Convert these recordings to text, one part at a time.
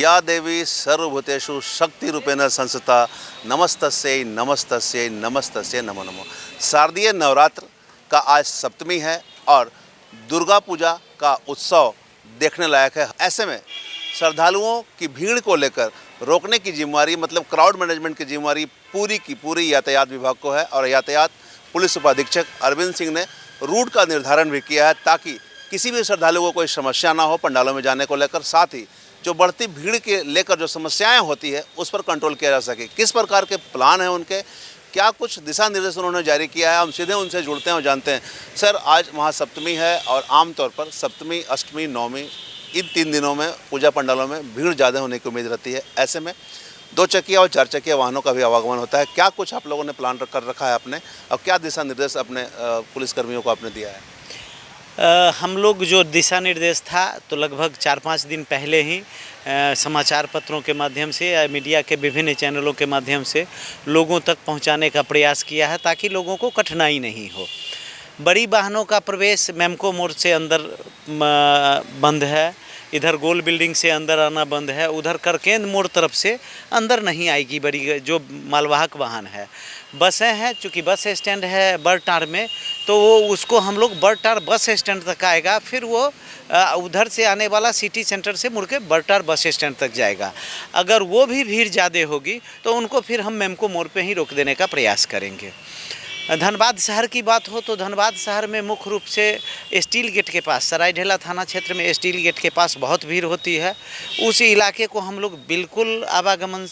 या देवी सर्वभूतेषु शक्तिरूपेण संस्थिता नमस्तस्यै नमस्तस्यै नमस्तस्यै नमो नमो। शारदीय नवरात्र का आज सप्तमी है और दुर्गा पूजा का उत्सव देखने लायक है। ऐसे में श्रद्धालुओं की भीड़ को लेकर रोकने की जिम्मेदारी मतलब क्राउड मैनेजमेंट की जिम्मेदारी पूरी की पूरी यातायात विभाग को है और यातायात पुलिस उपाधीक्षक अरविंद सिंह ने रूट का निर्धारण भी किया है ताकि किसी भी श्रद्धालु को कोई समस्या ना हो पंडालों में जाने को लेकर। साथ ही जो बढ़ती भीड़ के लेकर जो समस्याएं होती है उस पर कंट्रोल किया जा सके। किस प्रकार के प्लान हैं उनके, क्या कुछ दिशा निर्देश उन्होंने जारी किया है, हम सीधे उनसे जुड़ते हैं और जानते हैं। सर, आज महासप्तमी है और आमतौर पर सप्तमी, अष्टमी, नवमी इन 3 दिनों में पूजा पंडालों में भीड़ ज़्यादा होने की उम्मीद रहती है। ऐसे में 2 चकिया और 4 चकिया वाहनों का भी आवागमन होता है। क्या कुछ आप लोगों ने प्लान कर रखा है अपने और क्या दिशा निर्देश अपने पुलिसकर्मियों को आपने दिया है? हम लोग जो दिशा निर्देश था तो लगभग 4-5 दिन पहले ही समाचार पत्रों के माध्यम से या मीडिया के विभिन्न चैनलों के माध्यम से लोगों तक पहुंचाने का प्रयास किया है ताकि लोगों को कठिनाई नहीं हो। बड़ी वाहनों का प्रवेश मेमको मोड़ से अंदर बंद है, इधर गोल बिल्डिंग से अंदर आना बंद है, उधर करकेंद मोड़ तरफ से अंदर नहीं आएगी बड़ी जो मालवाहक वाहन है। बसें हैं, चूँकि बस स्टैंड है बरटार में तो वो उसको हम लोग बरटार बस स्टैंड तक आएगा, फिर वो उधर से आने वाला सिटी सेंटर से मुड़ के बरटार बस स्टैंड तक जाएगा। अगर वो भी भीड़ ज़्यादा होगी तो उनको फिर हम मेमको मोड़ पे ही रोक देने का प्रयास करेंगे। धनबाद शहर की बात हो तो धनबाद शहर में मुख्य रूप से स्टील गेट के पास, सरायढेला थाना क्षेत्र में स्टील गेट के पास बहुत भीड़ होती है। उस इलाके को हम लोग बिल्कुल आवागमन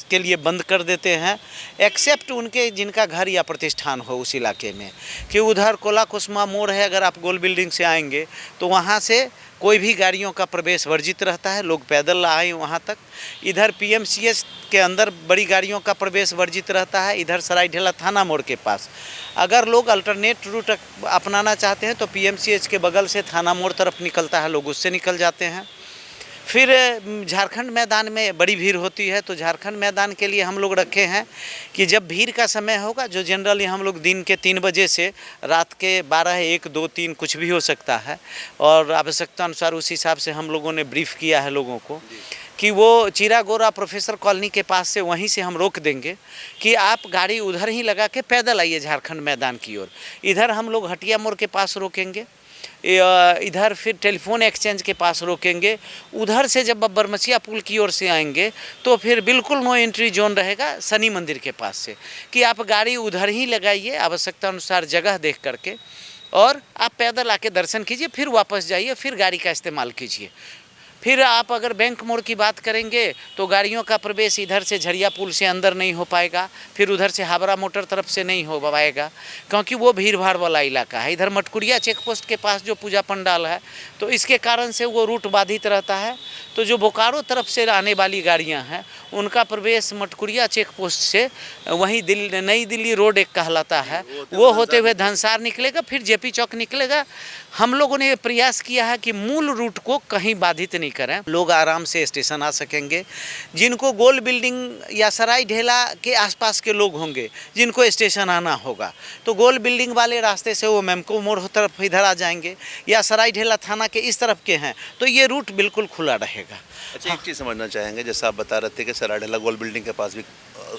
के लिए बंद कर देते हैं, एक्सेप्ट उनके जिनका घर या प्रतिष्ठान हो उस इलाके में। कि उधर कोला कुसुमा मोड़ है, अगर आप गोल बिल्डिंग से आएंगे तो वहाँ से कोई भी गाड़ियों का प्रवेश वर्जित रहता है, लोग पैदल आए वहाँ तक। इधर पीएमसीएच के अंदर बड़ी गाड़ियों का प्रवेश वर्जित रहता है। इधर सरायढेला थाना मोड़ के पास अगर लोग अल्टरनेट रूट अपनाना चाहते हैं तो पीएमसीएच के बगल से थाना मोड़ तरफ निकलता है, लोग उससे निकल जाते हैं। फिर झारखंड मैदान में बड़ी भीड़ होती है तो झारखंड मैदान के लिए हम लोग रखे हैं कि जब भीड़ का समय होगा, जो जनरली हम लोग दिन के 3 बजे से रात के 12, 1, 2, 3 कुछ भी हो सकता है और आवश्यकता अनुसार उस हिसाब से हम लोगों ने ब्रीफ किया है लोगों को कि वो चीरा गोरा प्रोफेसर कॉलोनी के पास से वहीं से हम रोक देंगे कि आप गाड़ी उधर ही लगा के पैदल आइए झारखंड मैदान की ओर। इधर हम लोग हटिया मोड़ के पास रोकेंगे, इधर फिर टेलीफोन एक्सचेंज के पास रोकेंगे। उधर से जब आप बरमसिया पुल की ओर से आएंगे तो फिर बिल्कुल नो एंट्री जोन रहेगा शनि मंदिर के पास से कि आप गाड़ी उधर ही लगाइए आवश्यकता अनुसार जगह देख करके और आप पैदल आके दर्शन कीजिए, फिर वापस जाइए, फिर गाड़ी का इस्तेमाल कीजिए। फिर आप अगर बैंक मोड़ की बात करेंगे तो गाड़ियों का प्रवेश इधर से झरिया पुल से अंदर नहीं हो पाएगा, फिर उधर से हावड़ा मोटर तरफ से नहीं हो पाएगा क्योंकि वो भीड़ भाड़ वाला इलाका है। इधर मटकुरिया चेक पोस्ट के पास जो पूजा पंडाल है तो इसके कारण से वो रूट बाधित रहता है। तो जो बोकारो तरफ से आने वाली गाड़ियाँ हैं उनका प्रवेश मटकुरिया चेक पोस्ट से वहीं नई दिल्ली रोड एक कहलाता है, वो होते हुए धनसार निकलेगा, फिर जेपी चौक निकलेगा। हम लोगों ने प्रयास किया है कि मूल रूट को कहीं बाधित नहीं करें, लोग आराम से स्टेशन आ सकेंगे। जिनको गोल बिल्डिंग या सरायढेला के आसपास के लोग होंगे जिनको स्टेशन आना होगा तो गोल बिल्डिंग वाले रास्ते से वो मेमको मोड़ तरफ इधर आ जाएंगे, या सरायढेला थाना के इस तरफ के हैं तो ये रूट बिल्कुल खुला रहेगा। अच्छा, एक चीज़ समझना चाहेंगे, जैसा आप बता रहे थे कि सरायढेला गोल बिल्डिंग के पास भी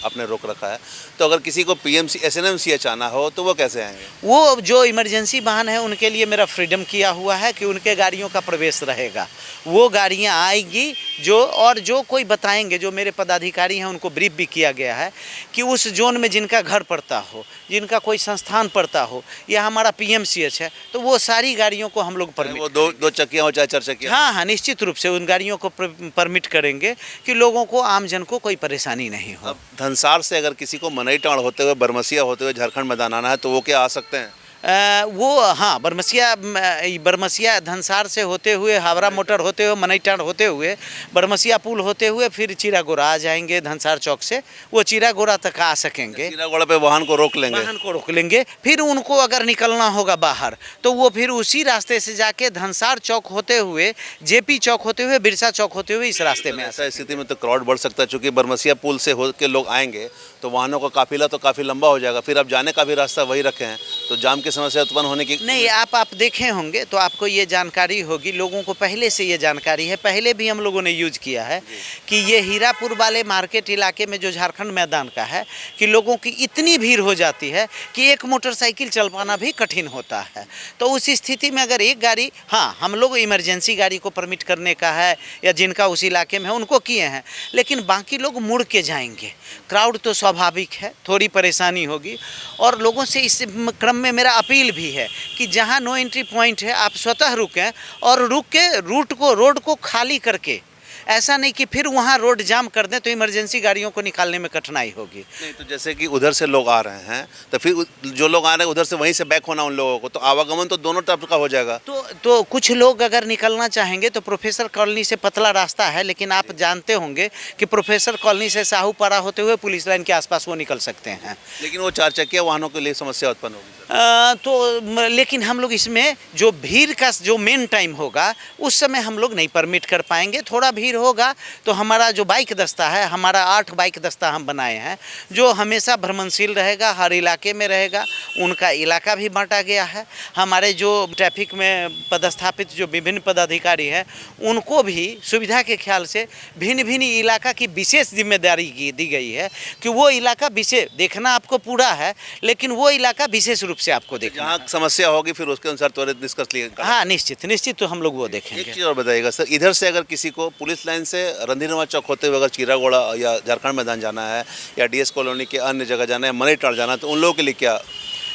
आपने रोक रखा है, तो अगर किसी को पीएमसी एसएनएमसीएच आना हो तो वो कैसे आएंगे? वो जो इमरजेंसी वाहन है उनके लिए मेरा फ्रीडम किया हुआ है कि उनके गाड़ियों का प्रवेश रहेगा, वो गाड़ियां आएगी जो कोई बताएंगे, जो मेरे पदाधिकारी हैं उनको ब्रीफ भी किया गया है कि उस जोन में जिनका घर पड़ता हो, जिनका कोई संस्थान पड़ता हो या हमारा पीएमसीएच है तो वो सारी गाड़ियों को हम लोग परमिट, वो 2 चक्कियाँ हो चाहे 4 चक्कियाँ, हाँ, निश्चित रूप से उन गाड़ियों को परमिट करेंगे कि लोगों को, आम जन को कोई परेशानी नहीं हो। धनसार से अगर किसी को मनईटाड़ होते हुए बरमसिया होते हुए झारखंड मैदान आना है तो वो क्या आ सकते हैं? वो हाँ, बरमसिया धनसार से होते हुए, हावड़ा मोटर होते हुए, मनईटाड़ होते हुए, बरमसिया पुल होते हुए फिर चीरा गोरा आ जाएंगे। धनसार चौक से वो चीरा गोरा तक आ सकेंगे। चीरा गोरा पे वाहन को रोक लेंगे, फिर उनको अगर निकलना होगा बाहर तो वो फिर उसी रास्ते से जाके धनसार चौक होते हुए, जेपी चौक होते हुए, बिरसा चौक होते हुए इस रास्ते में। ऐसा स्थिति में तो क्राउड बढ़ सकता है, चूँकि बरमसिया पुल से होकर लोग आएंगे तो वाहनों का काफिला तो काफ़ी लंबा हो जाएगा, फिर आप जाने का भी रास्ता वही रखे हैं, तो जाम की समस्या उत्पन्न होने की नहीं, आप देखे होंगे तो आपको ये जानकारी होगी, लोगों को पहले से ये जानकारी है, पहले भी हम लोगों ने यूज किया है कि ये हीरापुर वाले मार्केट इलाके में जो झारखंड मैदान का है कि लोगों की इतनी भीड़ हो जाती है कि एक मोटरसाइकिल चल पाना भी कठिन होता है। तो उस स्थिति में अगर एक गाड़ी, हाँ हम लोग इमरजेंसी गाड़ी को परमिट करने का है या जिनका उस इलाके में है उनको किए हैं, लेकिन बाकी लोग मुड़ के जाएंगे। क्राउड तो स्वाभाविक है, थोड़ी परेशानी होगी। और लोगों से इस क्रम में मेरा अपील भी है कि जहां नो एंट्री पॉइंट है आप स्वतः रुकें और रुक के रोड को खाली करके, ऐसा नहीं कि फिर वहाँ रोड जाम कर दें तो इमरजेंसी गाड़ियों को निकालने में कठिनाई होगी। नहीं, तो जैसे कि उधर से लोग आ रहे हैं तो फिर जो लोग आ रहे हैं उधर से वहीं से बैक होना उन लोगों को, तो आवागमन तो दोनों तरफ का हो जाएगा। तो कुछ लोग अगर निकलना चाहेंगे तो प्रोफेसर कॉलोनी से पतला रास्ता है, लेकिन आप जानते होंगे कि प्रोफेसर कॉलोनी से साहूपारा होते हुए पुलिस लाइन के आसपास वो निकल सकते हैं। लेकिन वो 4 चक्किया वाहनों के लिए समस्या उत्पन्न होगी। लेकिन हम लोग इसमें जो भीड़ का जो मेन टाइम होगा उस समय हम लोग नहीं परमिट कर पाएंगे। थोड़ा भीड़ होगा तो हमारा जो बाइक दस्ता है, हमारा 8 बाइक दस्ता हम बनाए हैं जो हमेशा भ्रमणशील रहेगा, हर इलाके में रहेगा। उनका इलाका भी बांटा गया है। हमारे जो ट्रैफिक में पदस्थापित जो विभिन्न पदाधिकारी हैं उनको भी सुविधा के ख्याल से भिन्न भिन्न इलाका की विशेष जिम्मेदारी दी गई है कि वो इलाका विशेष देखना आपको पूरा है, लेकिन वो इलाका विशेष रूप से आपको देखना जहाँ समस्या होगी फिर उसके अनुसार त्वरित निष्कर्ष लिए। हाँ, निश्चित तो हम लोग वो देखेंगे। एक चीज़ और बताइएगा सर, इधर से अगर किसी को पुलिस लाइन से रणधीरवा चौक होते हुए अगर चीरागोड़ा या झारखंड मैदान जाना है या डीएस कॉलोनी के अन्य जगह जाना है, मनीटाल जाना है, तो उन लोगों के लिए क्या?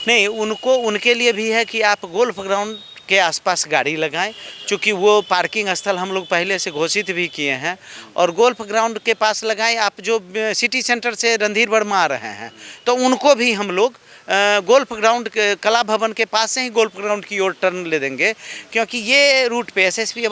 नहीं, उनके लिए भी है कि आप गोल्फ ग्राउंड के आसपास गाड़ी लगाएं, क्योंकि वो पार्किंग स्थल हम लोग पहले से घोषित भी किए हैं। और गोल्फ ग्राउंड के पास लगाएं। आप जो सिटी सेंटर से रणधीर वर्मा आ रहे हैं तो उनको भी हम लोग गोल्फ ग्राउंड कला भवन के पास से ही गोल्फ ग्राउंड की ओर टर्न ले देंगे, क्योंकि ये रूट पे एसएसपी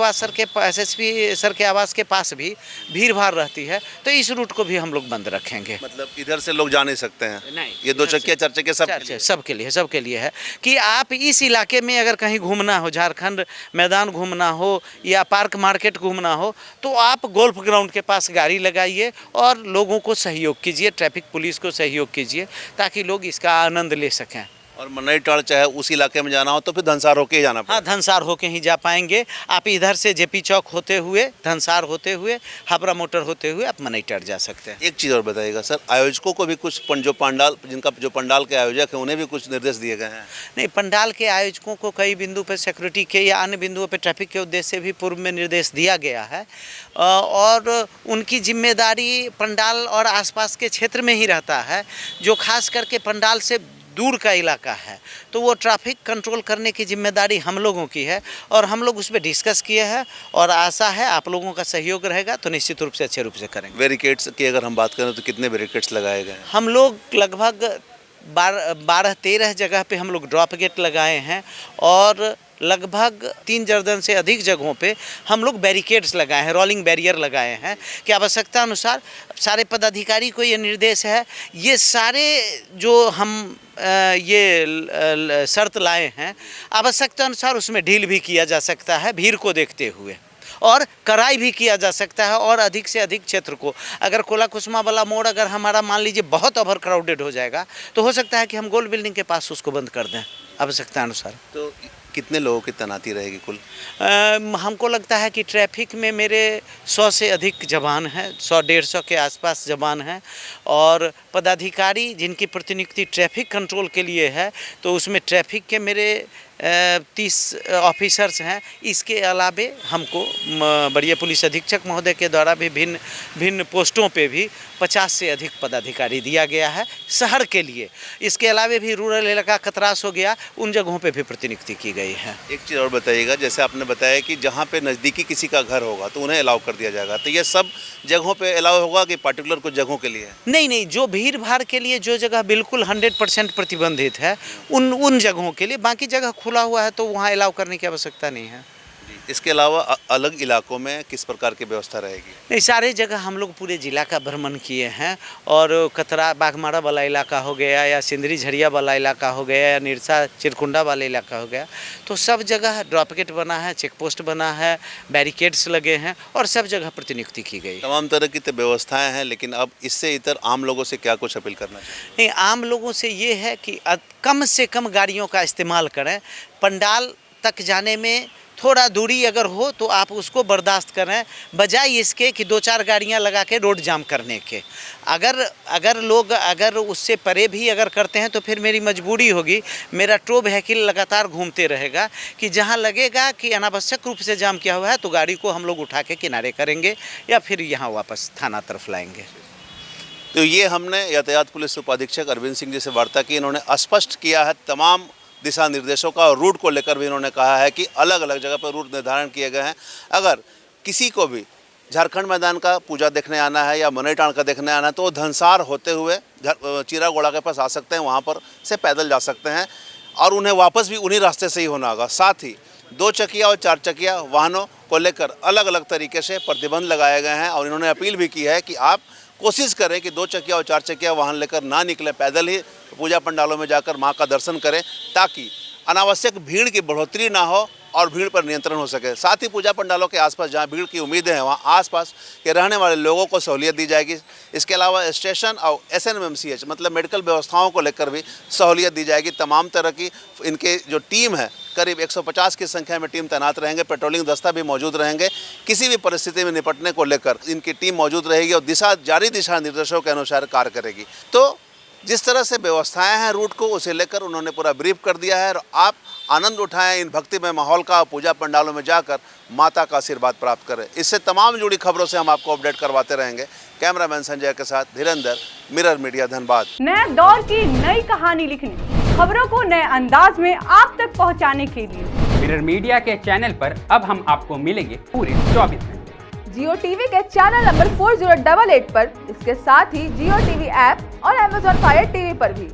सर के आवास के पास भी भीड़ भाड़ रहती है, तो इस रूट को भी हम लोग बंद रखेंगे। मतलब इधर से लोग जा नहीं सकते हैं? नहीं, ये 2 चक्किया 4 चक्किया सबके लिए है कि आप इस इलाके में अगर कहीं घूमना हो, झारखंड मैदान घूमना हो या पार्क मार्केट घूमना हो, तो आप गोल्फ ग्राउंड के पास गाड़ी लगाइए और लोगों को सहयोग कीजिए, ट्रैफिक पुलिस को सहयोग कीजिए ताकि लोग इसका आनंद ले सकें। और मनीटाल चाहे उस इलाके में जाना हो तो फिर धनसार होके ही जाना पड़ेगा। हाँ, धनसार होके ही जा पाएंगे आप। इधर से जेपी चौक होते हुए, धनसार होते हुए, हावड़ा मोटर होते हुए आप मनीटाल जा सकते हैं। एक चीज़ और बताइएगा सर, आयोजकों को भी कुछ जो पंडाल के आयोजक हैं उन्हें भी कुछ निर्देश दिए गए हैं? नहीं, पंडाल के आयोजकों को कई बिंदु पर सिक्योरिटी के या अन्य बिंदुओं पर ट्रैफिक के उद्देश्य से भी पूर्व में निर्देश दिया गया है और उनकी जिम्मेदारी पंडाल और आसपास के क्षेत्र में ही रहता है। जो खास करके पंडाल से दूर का इलाका है तो वो ट्रैफिक कंट्रोल करने की जिम्मेदारी हम लोगों की है और हम लोग उस पर डिस्कस किए हैं और आशा है आप लोगों का सहयोग रहेगा तो निश्चित रूप से अच्छे रूप से करेंगे। बैरिकेड्स की अगर हम बात करें तो कितने बैरिकेड्स लगाए गए हैं? हम लोग लगभग 12-13 जगह पे हम लोग ड्रॉप गेट लगाए हैं और लगभग 3 दर्जन से अधिक जगहों पे हम लोग बैरिकेड्स लगाए हैं, रोलिंग बैरियर लगाए हैं कि आवश्यकता अनुसार सारे पदाधिकारी को ये निर्देश है। ये सारे जो हम ये शर्त लाए हैं आवश्यकता अनुसार उसमें ढील भी किया जा सकता है भीड़ को देखते हुए और कड़ाई भी किया जा सकता है और अधिक से अधिक क्षेत्र को, अगर कोला कुसुमा वाला मोड़ अगर हमारा मान लीजिए बहुत ओवर क्राउडेड हो जाएगा तो हो सकता है कि हम गोल बिल्डिंग के पास उसको बंद कर दें आवश्यकता अनुसार। तो कितने लोगों की तैनाती रहेगी कुल? हमको लगता है कि ट्रैफिक में मेरे 100 से अधिक जवान हैं, 100-150 के आसपास जवान हैं और पदाधिकारी जिनकी प्रतिनियुक्ति ट्रैफिक कंट्रोल के लिए है तो उसमें ट्रैफिक के मेरे 30 ऑफिसर्स हैं। इसके अलावे हमको बढ़िया पुलिस अधीक्षक महोदय के द्वारा भी भिन्न पोस्टों पे भी 50 से अधिक पदाधिकारी दिया गया है शहर के लिए। इसके अलावे भी रूरल इलाका कतरास हो गया, उन जगहों पे भी प्रतिनियुक्ति की गई है। एक चीज़ और बताइएगा, जैसे आपने बताया कि जहाँ पे नज़दीकी किसी का घर होगा तो उन्हें अलाउ कर दिया जाएगा, तो ये सब जगहों पे अलाउ होगा कि पार्टिकुलर कुछ जगहों के लिए? नहीं, जो भीड़ भाड़ के लिए जो जगह बिल्कुल 100% प्रतिबंधित है उन जगहों के लिए, बाकी जगह खुला हुआ है तो वहाँ अलाउ करने की आवश्यकता नहीं है। इसके अलावा अलग इलाकों में किस प्रकार की व्यवस्था रहेगी? नहीं, सारे जगह हम लोग पूरे जिला का भ्रमण किए हैं और कतरा बागमारा वाला इलाका हो गया या सिंदरी झरिया वाला इलाका हो गया या निरसा चिरकुंडा वाला इलाका हो गया, तो सब जगह ड्रॉप गेट बना है, चेक पोस्ट बना है, बैरिकेड्स लगे हैं और सब जगह प्रतिनियुक्ति की गई। तमाम तरह की तो व्यवस्थाएं हैं, लेकिन अब इससे इतर आम लोगों से क्या कुछ अपील करना चाहिए? नहीं, आम लोगों से ये है कि कम से कम गाड़ियों का इस्तेमाल करें। पंडाल तक जाने में थोड़ा दूरी अगर हो तो आप उसको बर्दाश्त करें, बजाय इसके कि 2-4 गाड़ियां लगा के रोड जाम करने के। अगर लोग उससे परे भी अगर करते हैं तो फिर मेरी मजबूरी होगी, मेरा टो व्हीकल लगातार घूमते रहेगा कि जहां लगेगा कि अनावश्यक रूप से जाम किया हुआ है तो गाड़ी को हम लोग उठा के किनारे करेंगे या फिर यहाँ वापस थाना तरफ लाएंगे। तो ये हमने यातायात पुलिस उपाधीक्षक अरविंद सिंह जी से वार्ता की। इन्होंने स्पष्ट किया है तमाम दिशा निर्देशों का और रूट को लेकर भी इन्होंने कहा है कि अलग अलग जगह पर रूट निर्धारण किए गए हैं। अगर किसी को भी झारखंड मैदान का पूजा देखने आना है या मनईटाण का देखने आना है तो वो धनसार होते हुए चिरागोड़ा के पास आ सकते हैं, वहाँ पर से पैदल जा सकते हैं और उन्हें वापस भी उन्हीं रास्ते से ही होना होगा। साथ ही 2 चकिया और 4 चकिया वाहनों को लेकर अलग अलग तरीके से प्रतिबंध लगाए गए हैं और इन्होंने अपील भी की है कि आप कोशिश करें कि 2 चकिया और 4 चकिया वाहन लेकर ना निकलें, पैदल ही पूजा पंडालों में जाकर मां का दर्शन करें ताकि अनावश्यक भीड़ की बढ़ोतरी ना हो और भीड़ पर नियंत्रण हो सके। साथ ही पूजा पंडालों के आसपास जहां भीड़ की उम्मीदें हैं वहां आसपास के रहने वाले लोगों को सहूलियत दी जाएगी। इसके अलावा स्टेशन और SNMMCH मतलब मेडिकल व्यवस्थाओं को लेकर भी सहूलियत दी जाएगी। तमाम तरह की इनके जो टीम है, करीब 150 की संख्या में टीम तैनात रहेंगे, पेट्रोलिंग दस्ता भी मौजूद रहेंगे। किसी भी परिस्थिति में निपटने को लेकर इनकी टीम मौजूद रहेगी और जारी दिशा निर्देशों के अनुसार कार्य करेगी। तो जिस तरह से व्यवस्थाएं हैं रूट को, उसे लेकर उन्होंने पूरा ब्रीफ कर दिया है और आप आनंद उठाएं इन भक्तिमय माहौल का, पूजा पंडालों में जाकर माता का आशीर्वाद प्राप्त करें। इससे तमाम जुड़ी खबरों से हम आपको अपडेट करवाते रहेंगे। कैमरामैन संजय के साथ धीरेंद्र, मिरर मीडिया, धनबाद। नए दौर की नई कहानी लिखने, खबरों को नए अंदाज में आप तक पहुंचाने के लिए मिरर मीडिया के चैनल पर अब हम आपको मिलेंगे पूरे 24 घंटे। जियो टीवी के चैनल नंबर 4088 पर, इसके साथ ही जियो टीवी ऐप और Amazon Fire TV पर भी।